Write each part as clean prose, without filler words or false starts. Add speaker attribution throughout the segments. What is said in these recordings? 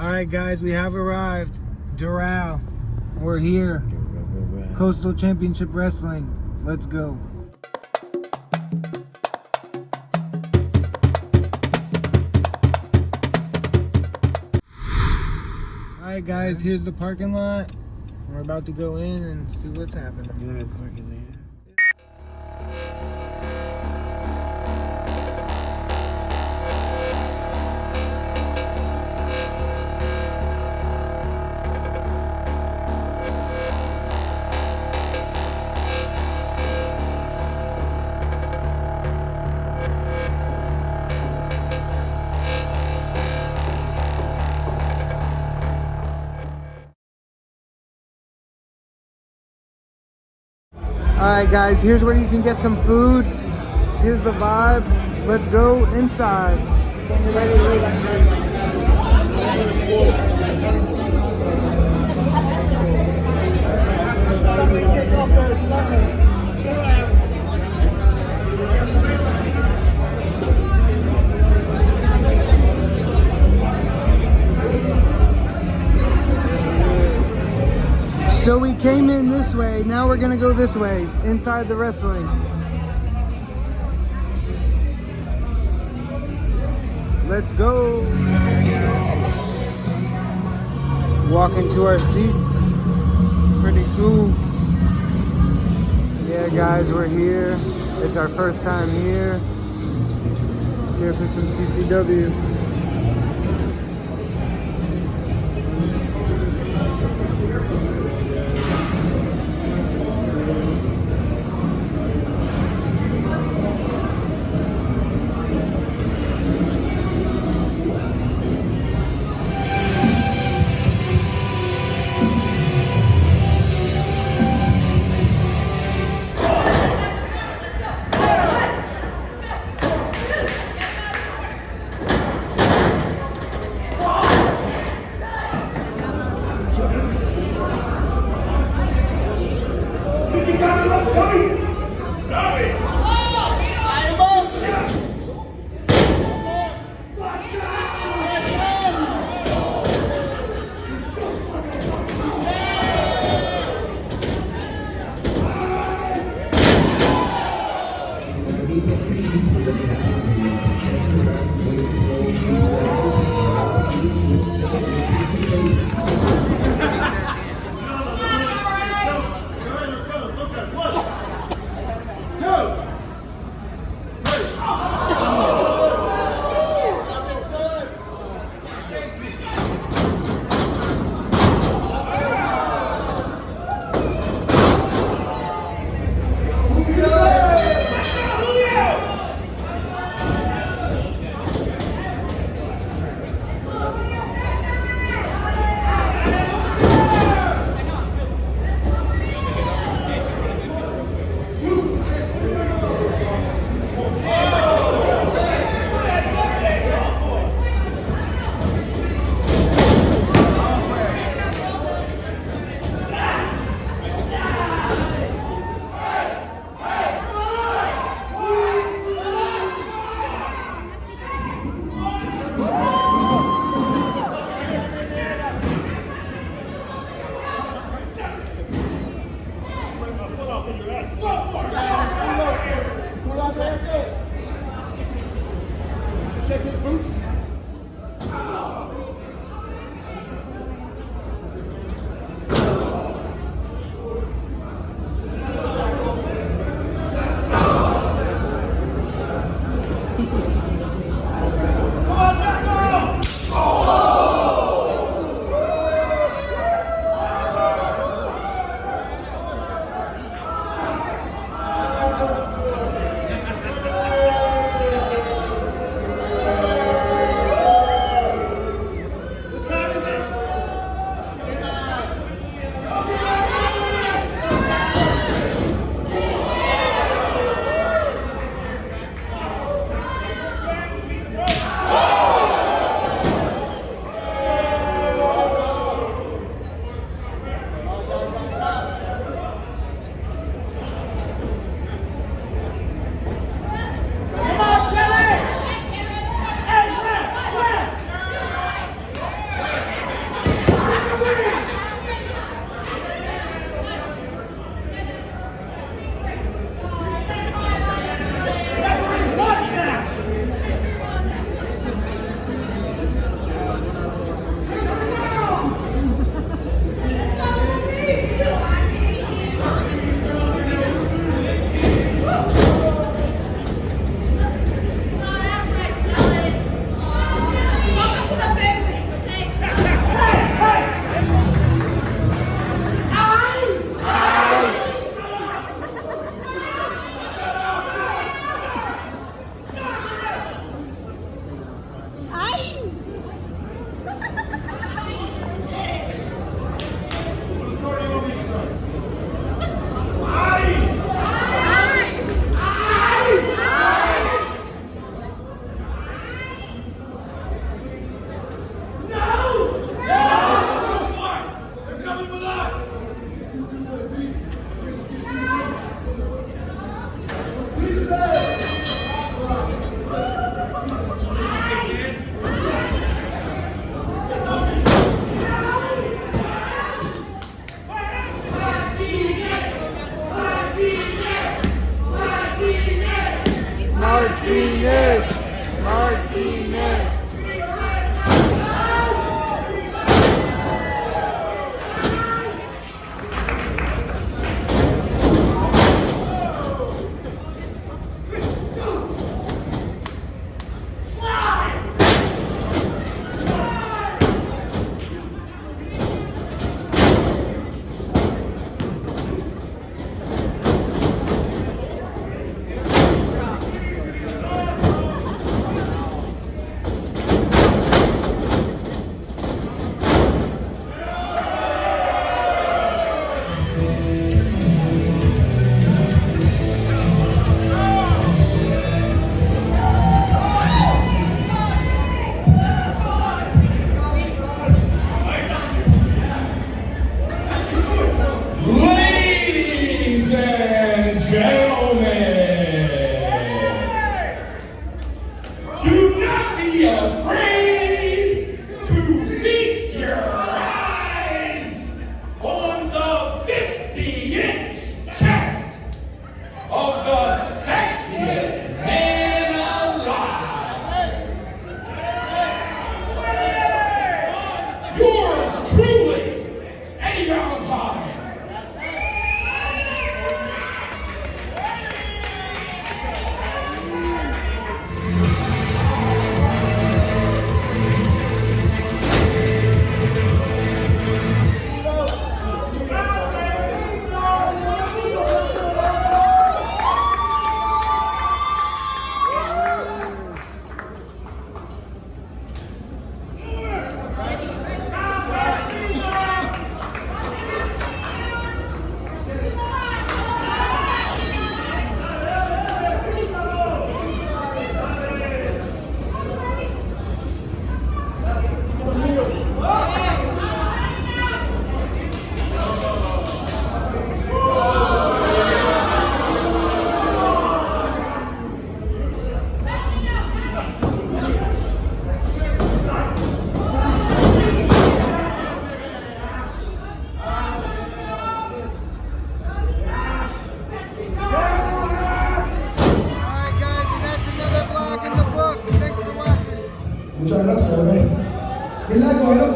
Speaker 1: All right, guys, we have arrived. Doral, we're here. Coastal Championship Wrestling. Let's go. All right, guys, here's the parking lot. We're about to go in and see what's happening.
Speaker 2: Yeah, parking there.
Speaker 1: Alright guys, here's where you can get some food. Here's the vibe. Let's go inside. Somebody take off the slugger. So we came in this way, now we're gonna go this way, inside the wrestling. Let's go. Walk into our seats. Pretty cool. Yeah guys, we're here. It's our first time here. Here for some CCW.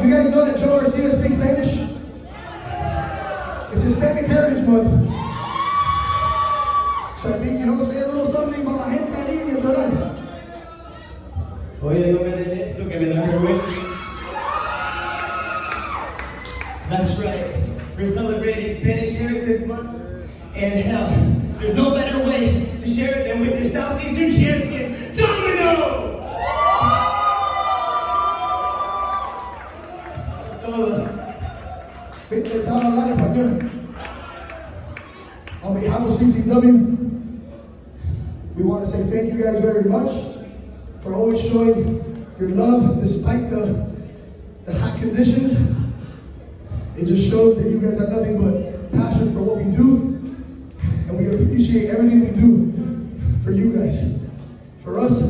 Speaker 2: you guys know that Joe Garcia speaks Spanish? It's Hispanic Heritage Month. So I think, say a little something about la gente ahí en el Doral.
Speaker 3: Oye, no me des esto que me da vergüenza. That's right. We're celebrating Spanish Heritage Month. And hell, there's no better way to share it than with your Southeastern champion, Domino!
Speaker 2: Pensaba hablar español. On behalf of CCW, we want to say thank you guys very much for always showing your love despite the hot conditions. It just shows that you guys have nothing but passion for what we do, and we appreciate everything we do for you guys, for us,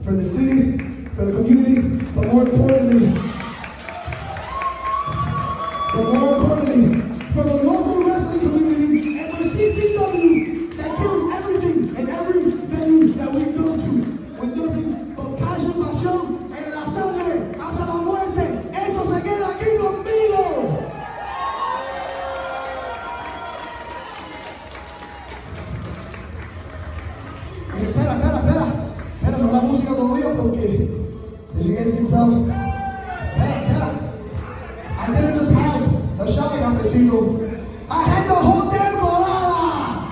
Speaker 2: for the city, for the community, but more importantly, for the local wrestling community and for CCW that kills everything and every venue that we go to with nothing but passion, pasión, en la sangre, hasta la muerte. Esto se queda aquí conmigo. Espera, no la música todavía porque, as you guys can tell, espera. I didn't just have a shopping cafecito. I had the whole damn colada.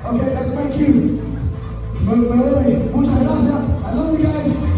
Speaker 2: Okay, that's my cue. But anyway, muchas gracias. I love you guys.